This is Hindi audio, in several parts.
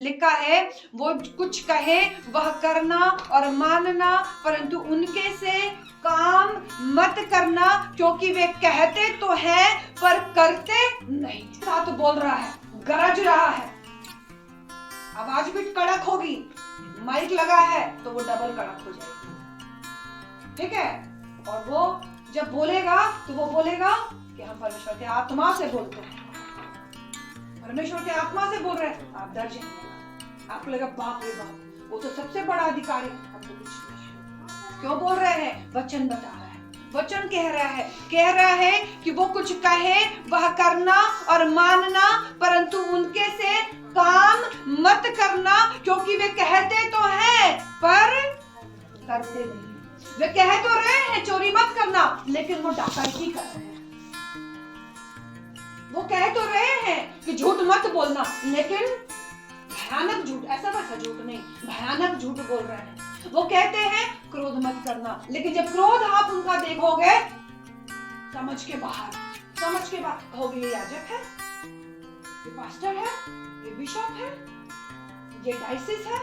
लिखा है वो कुछ कहे वह करना और मानना, परंतु उनके से काम मत करना, क्योंकि वे कहते तो है पर करते नहीं। साथ बोल रहा है, गरज रहा है, आवाज भी कड़क होगी, माइक लगा है तो वो डबल कड़क हो जाएगी, ठीक है। और वो जब बोलेगा तो वो बोलेगा कि हम परमेश्वर के आत्मा से बोलते हैं, परमेश्वर के आत्मा से बोल रहे हैं। आप डर जाएंगे, आपको लगा बाप रे बाप वो तो सबसे बड़ा अधिकारी, हम तो कुछ नहीं। क्यों बोल रहे हैं? वचन बता रहा है, वचन कह रहा है कि वो कुछ कहे वह करना और मानना, परंतु उनके से काम मत करना, क्योंकि वे कहते तो हैं पर करते नहीं। वे कह तो रहे हैं चोरी मत करना, लेकिन वो डकैती कर रहे हैं। वो कह तो रहे हैं कि झूठ मत बोलना, लेकिन भयानक झूठ, ऐसा वैसा झूठ नहीं, भयानक झूठ बोल रहे हैं। वो कहते हैं क्रोध मत करना, लेकिन जब क्रोध आप उनका देखोगे समझ के बाहर कहोगे ये याजक है, ये पास्टर है, ये बिशप है, ये डायसिस है,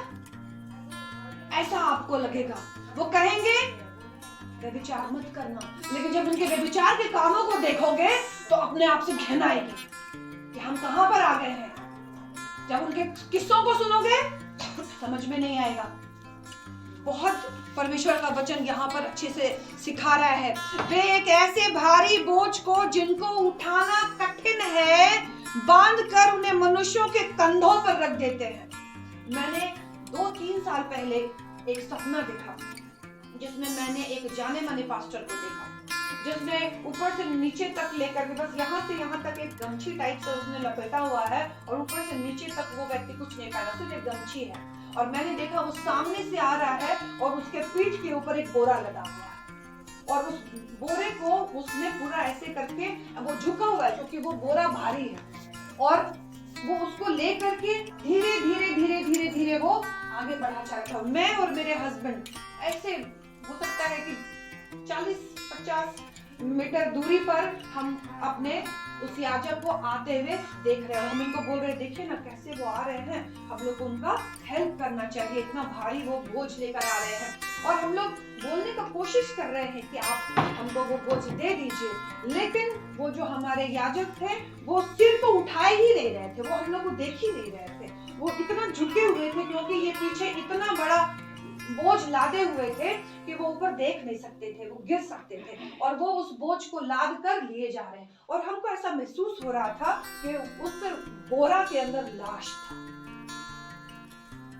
ऐसा आपको लगेगा। वो कहेंगे व्यभिचार मत करना, लेकिन जब उनके व्यभिचार के कामों को देखोगे तो अपने आप से घिन आएगी कि हम कहां पर आ गए हैं। जब उनके किस्सों को सुनोगे समझ में नहीं आएगा। बहुत परमेश्वर का वचन यहाँ पर अच्छे से सिखा रहा है। वे एक ऐसे भारी बोझ को जिनको उठाना कठिन है बांध कर उन्हें मनुष्यों के कंधों पर रख देते हैं। मैंने 2-3 साल पहले एक सपना देखा, जिसमें मैंने एक जाने माने पास्टर को देखा, जिसने ऊपर से नीचे तक लेकर के बस यहाँ से यहाँ तक एक गमछी टाइप से उसने लपेटा हुआ है, और ऊपर से नीचे तक वो व्यक्ति कुछ नहीं पहना, सिर्फ एक गमछी है। और मैंने देखा वो सामने से आ रहा है और उसके पीठ के ऊपर एक बोरा लगा हुआ है, और उस बोरे को उसने पूरा ऐसे करके, वो झुका हुआ है क्योंकि वो बोरा भारी है, और वो उसको ले करके धीरे धीरे धीरे धीरे धीरे वो आगे बढ़ा चाहता हूँ। मैं और मेरे हस्बैंड ऐसे हो सकता है कि 40-50 मीटर दूरी पर हम अपने उस याजक को आते हुए देख रहे हैं। हम इनको बोल रहे हैं देखिए ना कैसे वो आ रहे हैं, हम लोग को उनका हेल्प करना चाहिए, इतना भारी वो बोझ लेकर आ रहे हैं। और हम लोग बोलने का कोशिश कर रहे हैं कि आप हमको वो बोझ दे दीजिए, लेकिन वो जो हमारे याजक थे वो सिर तो उठाए ही नहीं रहे थे, वो हम लोग को देख ही नहीं रहे थे, वो इतना झुके हुए थे क्योंकि ये पीछे इतना बड़ा बोझ लादे हुए थे कि वो ऊपर देख नहीं सकते थे, वो गिर सकते थे, और वो उस बोझ को लाद कर लिए जा रहे हैं। और हमको ऐसा महसूस हो रहा था कि उस बोरा के अंदर लाश था,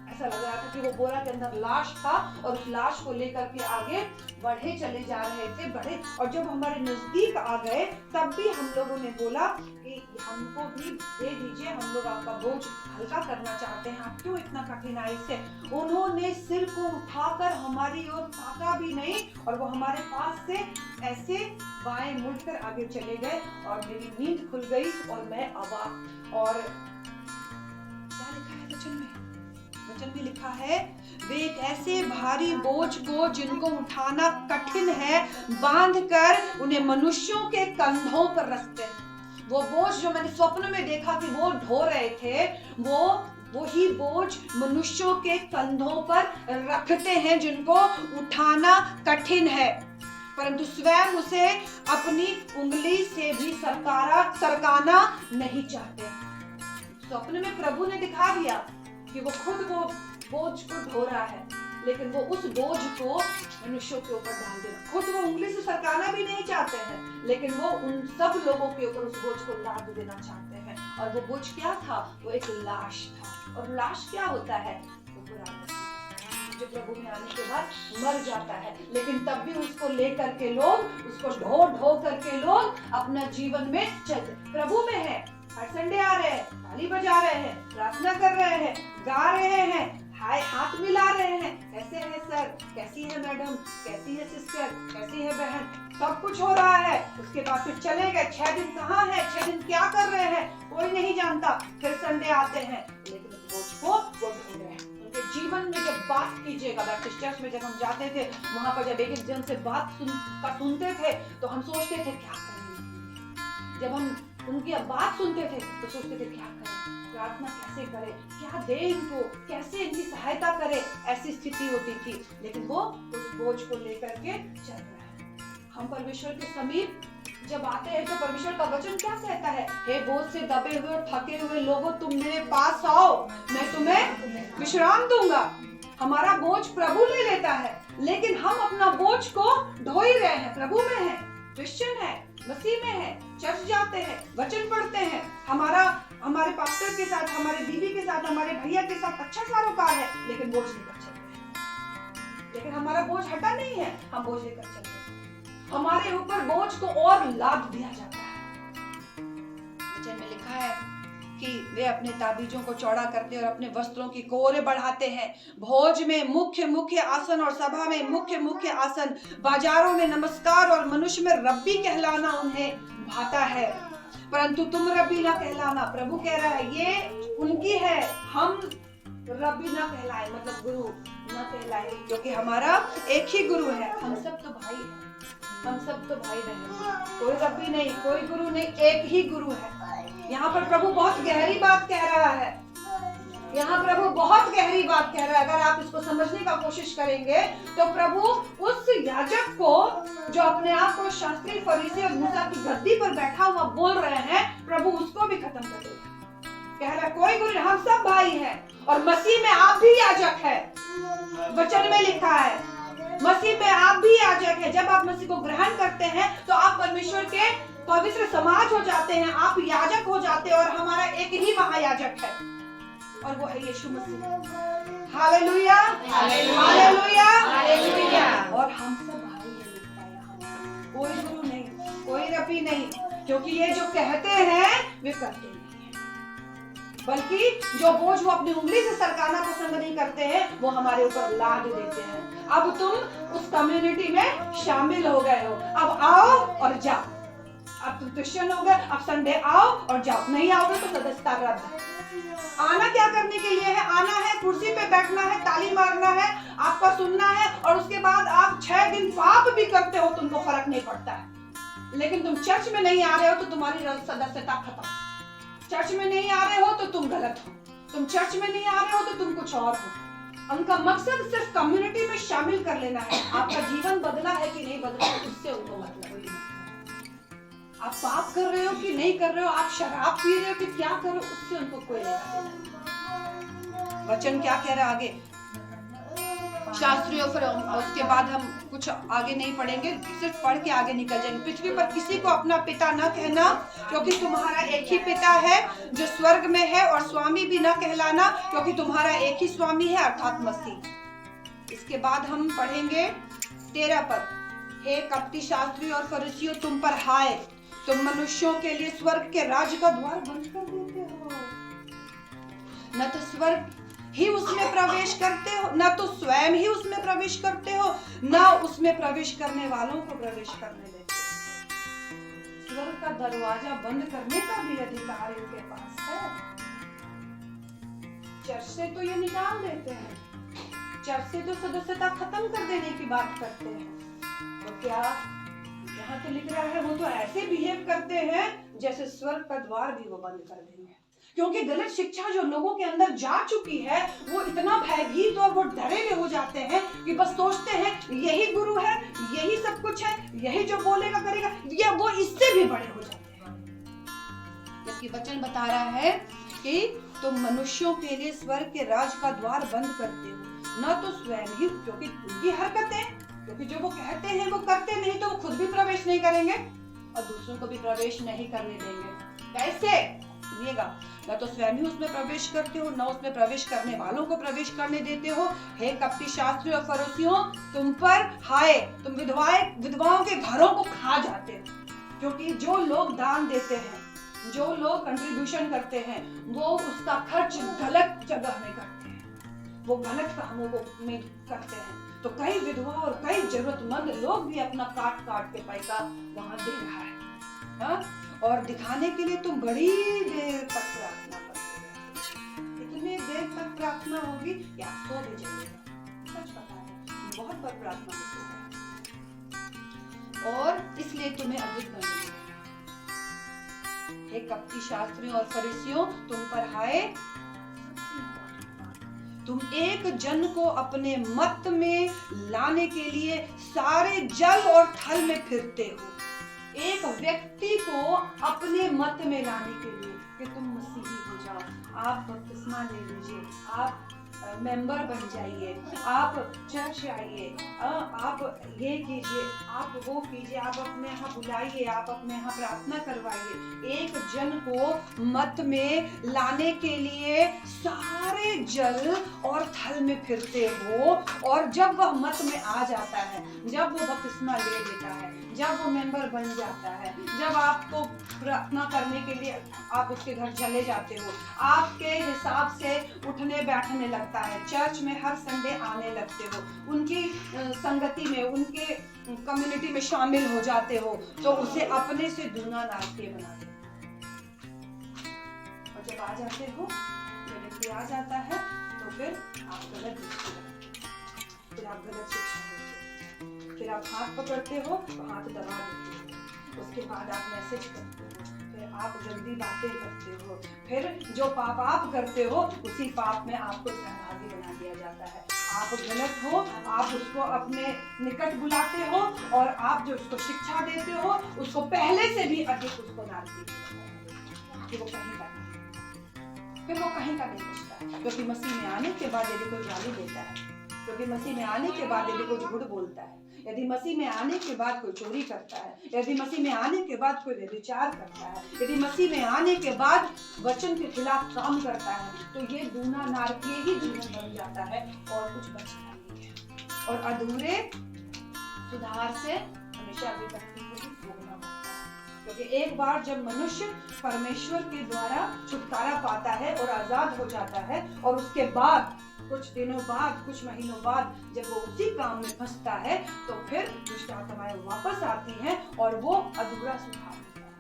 ऐसा लग रहा था कि वो बोरा के अंदर लाश था, और उस लाश को लेकर के आगे बढ़े चले जा रहे थे, बढ़े। और जब हमारे नजदीक आ गए तब भी हम लोगों ने बोला कि हमको भी दे दीजिए, हम लोग आपका बोझ हल्का करना चाहते हैं, आप क्यों इतना कठिनाई से। उन्होंने सिर को उठाकर हमारी ओर ताका भी नहीं, और वो हमारे पास से ऐसे बाएं मुड़कर आगे चले गए, और मेरी नींद खुल गई और मैं अवाक। और क्या लिखा है वचन में? वचन में लिखा है वे एक ऐसे भारी बोझ को जिनको उठाना कठिन है बांध कर उन्हें मनुष्यों के कंधों पर रखते हैं। वो बोझ जो मैंने स्वप्न में देखा कि वो ढो रहे थे, वही बोझ मनुष्यों के कंधों पर रखते हैं जिनको उठाना कठिन है, परंतु स्वयं उसे अपनी उंगली से भी सरकाना नहीं चाहते। स्वप्न में प्रभु ने दिखा दिया कि वो खुद वो बोझ को ढो रहा है, लेकिन वो उस बोझ को मनुष्यों के ऊपर डाल देना, खुद वो उंगली से सरकाना भी नहीं चाहते हैं, लेकिन वो उन सब लोगों के ऊपर उस बोझ को लाद देना चाहते हैं। और वो बोझ क्या था? वो एक लाश था। और लाश क्या होता है? वो पुराना जो प्रभु में आने के बाद मर जाता है, लेकिन तब भी उसको लेकर के लोग, उसको ढो करके लोग अपना जीवन में चलते। प्रभु में है, हर संडे आ रहे हैं, ताली बजा रहे हैं, प्रार्थना कर रहे हैं, गा रहे हैं, हाथ मिला रहे हैं, कैसे है सर, कैसी है मैडम, कैसी है सिस्टर, कैसी है बहन, सब कुछ हो रहा है। उसके बाद फिर चले गए, 6 दिन कहाँ है, 6 दिन क्या कर रहे हैं कोई नहीं जानता। फिर संडे आते हैं, लेकिन उस बोझ को वो ढूंढ रहे हैं। उनके जीवन में जब बात कीजिएगा, बैप्टिस्ट चर्च में जब हम जाते थे, वहां पर जब एक जन से बात सुनते थे तो हम सोचते थे क्या करें। जब हम उनकी बात सुनते थे तो सोचते थे क्या करें, प्रार्थना कैसे करे, क्या दे इनको, कैसे इनकी सहायता करे, ऐसी स्थिति होती थी। लेकिन वो उस बोझ को लेकर के चल रहा है। हम परमेश्वर के समीप जब आते हैं तो परमेश्वर का वचन क्या कहता है, हे बोझ से दबे हुए और थके हुए लोगों, तुम मेरे पास आओ, मैं तुम्हें विश्राम दूंगा। हमारा बोझ प्रभु ले लेता है, लेकिन हम अपना बोझ को ढो ही रहे हैं। प्रभु में है, क्रिश्चियन है, मसीह में है, चर्च जाते हैं, वचन पढ़ते हैं, हमारे पास्टर के साथ, हमारे दीदी के साथ, हमारे भैया के साथ अच्छा सरोकार है, लेकिन बोझ लेकर चल रहे हैं। लेकिन हमारा बोझ हटा नहीं है, हम बोझ लेकर चल रहे हैं। हमारे ऊपर बोझ को और लाद दिया जाता है। वचन में लिखा है कि वे अपने ताबीजों को चौड़ा करते और अपने वस्त्रों की कोरे बढ़ाते हैं। भोज में मुख्य आसन और सभा में मुख्य आसन, बाजारों में नमस्कार और मनुष्य में रब्बी कहलाना उन्हें भाता है, परंतु तुम रब्बी ना कहलाना। प्रभु कह रहा है ये उनकी है, हम रब्बी ना कहलाए, मतलब गुरु ना कहलाए, क्योंकि हमारा एक ही गुरु है। हम सब तो भाई हैं, हम सब तो भाई बहन, कोई रब्बी नहीं, कोई गुरु नहीं, एक ही गुरु है। यहाँ पर प्रभु बहुत गहरी बात कह रहा है, यहाँ प्रभु बहुत गहरी बात कह रहा है। अगर आप इसको समझने का कोशिश करेंगे तो प्रभु उस याजक को, जो अपने आप को शास्त्री, फरीसी और मूसा की गद्दी पर बैठा हुआ बोल रहे हैं, प्रभु उसको भी खत्म कर देगा। कह रहा कोई गुरु, हम सब भाई हैं, और मसीह में आप भी याजक है। वचन में लिखा है मसीह में आप भी याजक है। जब आप मसीह को ग्रहण करते हैं तो आप परमेश्वर के पवित्र समाज हो जाते हैं, आप याजक हो जाते हैं, और हमारा एक ही महायाजक है, और वो है यीशु मसीह। हालेलुया, हालेलुया, हालेलुया। और हम सब भाई हैं, कोई गुरु नहीं, कोई रब्बी नहीं, क्योंकि ये जो कहते हैं वे करते नहीं हैं, बल्कि जो बोझ वो अपनी उंगली से सरकाना पसंद नहीं करते हैं, वो हमारे ऊपर लाद देते हैं। अब तुम उस कम्युनिटी में शामिल हो गए हो, अब आओ और जाओ। अब तुम क्रिश्चियन हो गए, अब संडे आओ और जाओ, नहीं आओगे तो सदस्यता रद्द। आना क्या करने के लिए है? आना है, कुर्सी पे बैठना है, ताली मारना है, आपका सुनना है, और उसके बाद आप 6 दिन पाप भी करते हो, तुमको फर्क नहीं पड़ता है। लेकिन तुम चर्च में नहीं आ रहे हो तो तुम्हारी सदस्यता खत्म। चर्च में नहीं आ रहे हो तो तुम गलत हो, तुम चर्च में नहीं आ रहे हो तो तुम कुछ और हो। उनका मकसद सिर्फ कम्युनिटी में शामिल कर लेना है। आपका जीवन बदला है कि नहीं बदला है, उससे उनको मतलब है। आप पाप कर रहे हो कि नहीं कर रहे हो, आप शराब पी रहे हो कि क्या कर रहे हो, उससे उनको कोई लेना देना। वचन क्या कह रहा है आगे, शास्त्रियों, फिर उसके बाद हम कुछ आगे नहीं पढ़ेंगे, सिर्फ पढ़ के आगे निकल जाएंगे। पृथ्वी पर किसी को अपना पिता न कहना, क्योंकि तुम्हारा एक ही पिता है जो स्वर्ग में है, और स्वामी भी न कहलाना, क्योंकि तुम्हारा एक ही स्वामी है, अर्थात मसीह। इसके बाद हम पढ़ेंगे 13 पर, हे कपटी शास्त्री और फरीसियों, तुम पर हाय, तुम मनुष्यों के लिए स्वर्ग के राज्य का द्वार बंद कर देते हो। न तो स्वर्ग ही उसमें प्रवेश करते हो, न तो स्वयं ही उसमें प्रवेश करते हो, न उसमें प्रवेश करने वालों को प्रवेश करने देते हो। स्वर्ग का दरवाजा बंद करने का भी अधिकार इनके पास है। चर्च से तो ये निकाल देते हैं, चर्च से तो सदस्यता खत्म कर देने की बात करते हैं। तो क्या यहाँ तो लिख रहा है, वो तो ऐसे बिहेव करते हैं जैसे स्वर्ग का द्वार भी वो बंद कर देंगे। क्योंकि गलत शिक्षा जो लोगों के अंदर जा चुकी है, वो इतना भयभीत और वो डरे हुए हो जाते हैं कि बस सोचते हैं यही गुरु है, यही सब कुछ है, यही जो बोलेगा करेगा, या वो इससे भी बड़े हो जाते हैं। जबकि वचन बता रहा है कि तुम मनुष्यों के लिए स्वर्ग के राज का द्वार बंद करते हो, न तो स्वयं ही, क्योंकि उनकी हरकतें, क्योंकि जो वो कहते हैं वो करते नहीं, तो वो खुद भी प्रवेश नहीं करेंगे और दूसरों को भी प्रवेश नहीं करने देंगे। कैसे? सुनिएगा, न तो स्वयं ही उसमें प्रवेश करते हो, न उसमें प्रवेश करने वालों को प्रवेश करने देते हो। हे कपटी शास्त्री और फरीसियों, तुम पर हाय, तुम विधवाओं के घरों को खा जाते हो। क्योंकि जो लोग दान देते हैं, जो लोग कंट्रीब्यूशन करते हैं, वो उसका खर्च गलत जगह में करते हैं, वो गलत कामों में करते हैं। तो कई विधवा और कई जरूरतमंद लोग भी अपना काट के पैसा वहां दे रहा है, हाँ? और दिखाने के लिए तुम बड़ी देर तक प्रार्थना करते हो। इतनी देर तक प्रार्थना होगी या सो भी जाइएगा। सच पता है, बहुत बार प्रार्थना होती है, और इसलिए तुम्हें अधिक बन। हे कपटी शास्त्रियों और फरीसियों, तुम पर हाय, तुम एक जन को अपने मत में लाने के लिए सारे जल और थल में फिरते हो। एक व्यक्ति को अपने मत में लाने के लिए कि तुम मसीही हो जाओ, आप बपतिस्मा ले लीजिए, आप मेंबर बन जाइए, आप चर्च आइए, आप ये कीजिए, आप वो कीजिए, आप अपने यहाँ बुलाइए, आप अपने यहाँ प्रार्थना करवाइए। एक जन को मत में लाने के लिए सारे जल और थल में फिरते हो, और जब वह मत में आ जाता है, जब वो बपतिस्मा ले लेता है, जब वो मेंबर बन जाता है, जब आपको प्रार्थना करने के लिए आप उसके घर चले जाते हो, आपके हिसाब से उठने बैठने लगता है, चर्च में हर संडे आने लगते हो, उनकी संगति में, उनके कम्युनिटी में शामिल हो जाते हो, तो उसे अपने से दूना नास्ते बना दे। और जब आ जाते हो, जब व्यक्ति आ जाता है, तो फिर आप गलत दृष्टि रखते हो, फिर आप गलत शिक्षा देते हो, फिर आप हाथ पकड़ते हो तो हाथ दबा देते हो, उसके बाद आप मैसेज करते हो, फिर आप जल्दी बातें करते हो, फिर जो पाप आप करते हो उसी पाप में आपको सहभागी बना दिया जाता है। आप गलत हो, आप उसको अपने निकट बुलाते हो, और आप जो उसको शिक्षा देते हो उसको पहले से भी अधिक उसको डालते हो कि वो कहीं का नहीं, फिर वो कहीं का नहीं बचता है। क्योंकि मसीह में आने के बाद यदि कोई गाली देता है, क्योंकि मसीह में आने के बाद यदि कोई झूठ बोलता है, यदि मसीह में आने के बाद कोई चोरी करता है, यदि मसीह में आने के बाद कोई व्यभिचार करता है, यदि मसीह में आने के बाद वचन के खिलाफ काम करता है, तो ये दूना नारकीय ही जीवन बन जाता है और कुछ बचता नहीं है। और अधूरे सुधार से हमेशा विपत्ति को भी भोगना पड़ता है। क्योंकि एक बार जब मनुष्य परमेश्वर के द्वारा छुटकारा पाता है और आजाद हो जाता है, और उसके बाद कुछ दिनों बाद, कुछ महीनों बाद जब वो उसी काम में फंसता है, तो फिर दुष्ट आत्माएं वापस आती हैं और वो अधूरा सुधार होता है।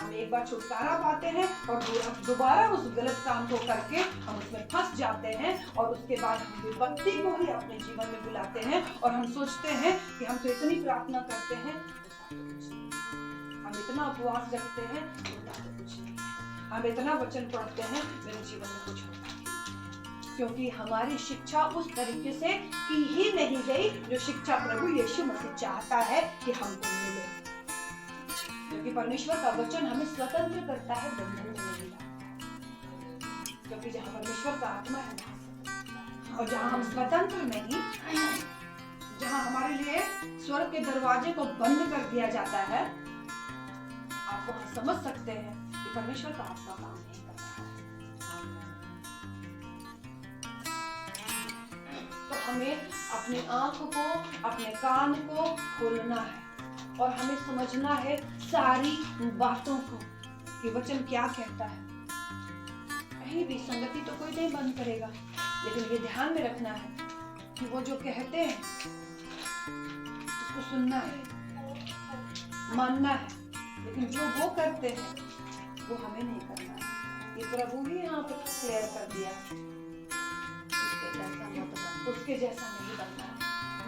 हम एक बार छुटकारा पाते हैं और दोबारा उस गलत काम को करके हम उसमें फंस जाते हैं, और उसके बाद हम विपत्ति को ही अपने जीवन में बुलाते हैं, और हम सोचते हैं कि हम तो इतनी प्रार्थना करते हैं, हम इतना उपवास रखते हैं, कुछ नहीं है, हम इतना वचन पढ़ते हैं, मेरे जीवन में कुछ होता है। क्योंकि हमारी शिक्षा उस तरीके से की ही नहीं गई जो शिक्षा प्रभु यीशु मसीह चाहता है कि हमको मिले। क्योंकि परमेश्वर का वचन हमें स्वतंत्र करता है, बंधन में नहीं लाता। क्योंकि जहाँ परमेश्वर का आत्मा है, और जहाँ हम स्वतंत्र नहीं, जहाँ हमारे लिए स्वर्ग के दरवाजे को बंद कर दिया जाता है, आप वहाँ समझ सकते हैं कि परमेश्वर का आत्मा काम नहीं करता है। तो हमें अपनी आंख को, अपने कान को खोलना है, और हमें समझना है सारी बातों को कि वचन क्या कहता है। कहीं भी संगति तो कोई नहीं बंद करेगा, लेकिन ये ध्यान में रखना है कि वो जो कहते हैं उसको सुनना है, मानना है, लेकिन जो वो करते हैं वो हमें नहीं करना है। ये प्रभु ही यहाँ पर क्लियर कर दिया, उसके जैसा नहीं बनना है।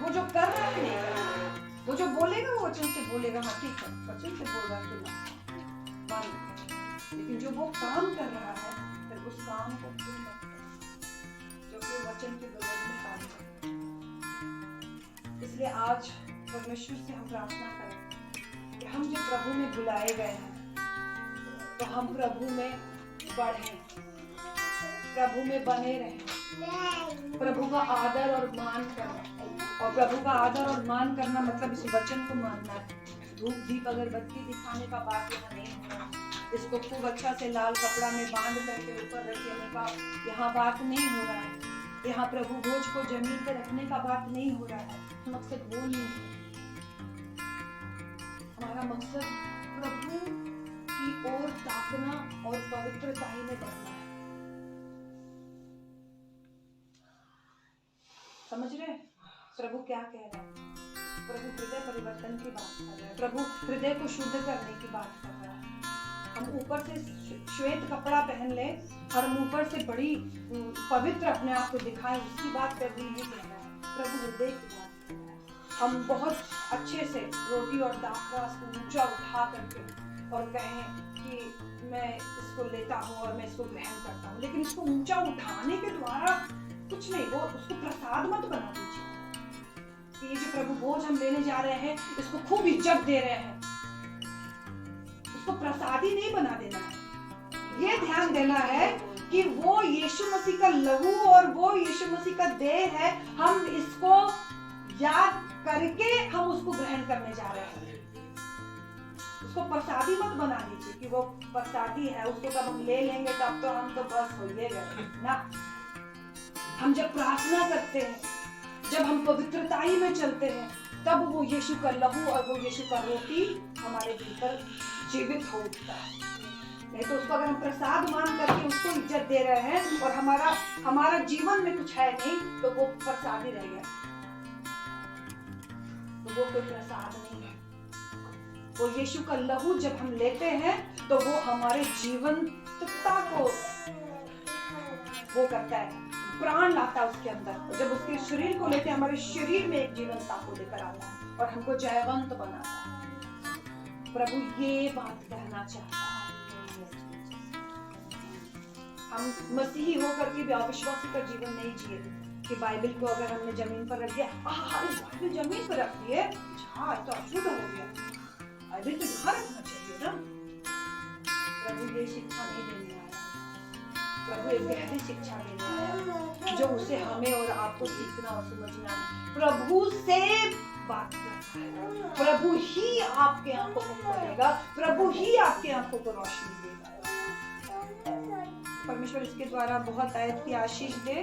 वो जो कर रहा है नहीं करना है, वो जो बोलेगा वो वचन से बोलेगा, हाँ ठीक है वचन से बोल रहा है तो मान, लेकिन जो वो काम कर रहा है फिर उस काम को तुम मत करो जो कि वचन के विरोध में काम कर। इसलिए आज परमेश्वर से हम प्रार्थना करें कि हम जो प्रभु में बुलाए गए हैं, तो हम प्रभु में बढ़ें, प्रभु में बने रहें, प्रभु का आदर और मान करना। और प्रभु का आदर और मान करना मतलब इस वचन को मानना है। धूप दीप अगरबत्ती दिखाने का बात यहाँ नहीं हो रहा, इसको खूब अच्छा से लाल कपड़ा में बांध करके ऊपर रख देने का यहाँ बात नहीं हो रहा है। यहाँ प्रभु भोज को जमीन पर रखने का बात नहीं हो रहा है। मकसद वो नहीं है। हमारा मकसद प्रभु की ओर ताकना और पवित्रता में बढ़ना है। समझ रहे? प्रभु क्या कह रहा है? प्रभु हृदय परिवर्तन की बात कर रहा है, प्रभु हृदय को शुद्ध करने की बात कर रहा है। हम ऊपर से श्वेत कपड़ा पहन ले और हम ऊपर से बड़ी पवित्र अपने आप को दिखाएं, उसकी बात प्रभु नहीं कह रहा है, प्रभु हृदय की बात कर रहा है। हम बहुत अच्छे से रोटी और दाखरस को ऊंचा उठा करके और कहें कि कि मैं इसको लेता हूँ और मैं इसको ग्रहण करता हूँ, लेकिन इसको ऊंचा उठाने के द्वारा कुछ नहीं, वो उसको प्रसाद मत बना दीजिए। ये जो प्रभु बोझ हम लेने जा रहे हैं, इसको खूब इज्जत दे रहे हैं, उसको प्रसादी नहीं बना देना है। ये ध्यान देना है कि वो यीशु मसीह का लहू और वो यीशु मसीह का देह है, हम इसको याद करके हम उसको ग्रहण करने जा रहे हैं। उसको प्रसादी मत बना दीजिए कि वो प्रसादी है, उसको तब हम ले लेंगे तब तो हम तो बस हो गए ना। हम जब प्रार्थना करते हैं, जब हम पवित्रताई में चलते हैं, तब वो यीशु का लहू और वो यीशु का रोटी हमारे भीतर जीवित हो उठता है। नहीं तो उसको अगर हम प्रसाद मान करके उसको इज्जत दे रहे हैं और हमारा जीवन में कुछ है नहीं, तो वो प्रसाद ही रह गया, तो वो कोई प्रसाद नहीं है। वो यीशु का लहू जब हम लेते हैं तो वो हमारे जीवंतता को वो करता है, प्राण लाता है उसके अंदर। और जब उसके शरीर को लेते हैं, हमारे शरीर में एक जीवंतता को लेकर आता है और हमको जयवंत बनाता है। प्रभु ये बात कहना चाहता है। हम मसीही होकर के भी अविश्वासी का जीवन नहीं जिए कि बाइबल को अगर हमने जमीन पर रख दिया, बाइबल जमीन पर रख दिए, तो अशुद्ध हो गया, बाइबल तो यहाँ रखना चाहिए ना। प्रभु ये शिक्षा नहीं देने आया, प्रभु एक गहरी शिक्षा देने आया जो उसे हमें और आपको सीखना और समझना है। प्रभु से बात करना है, प्रभु ही आपके आंखों को खोलेगा, प्रभु ही आपके आंखों को रोशनी देगा। परमेश्वर इसके द्वारा बहुत आयत की आशीष दे।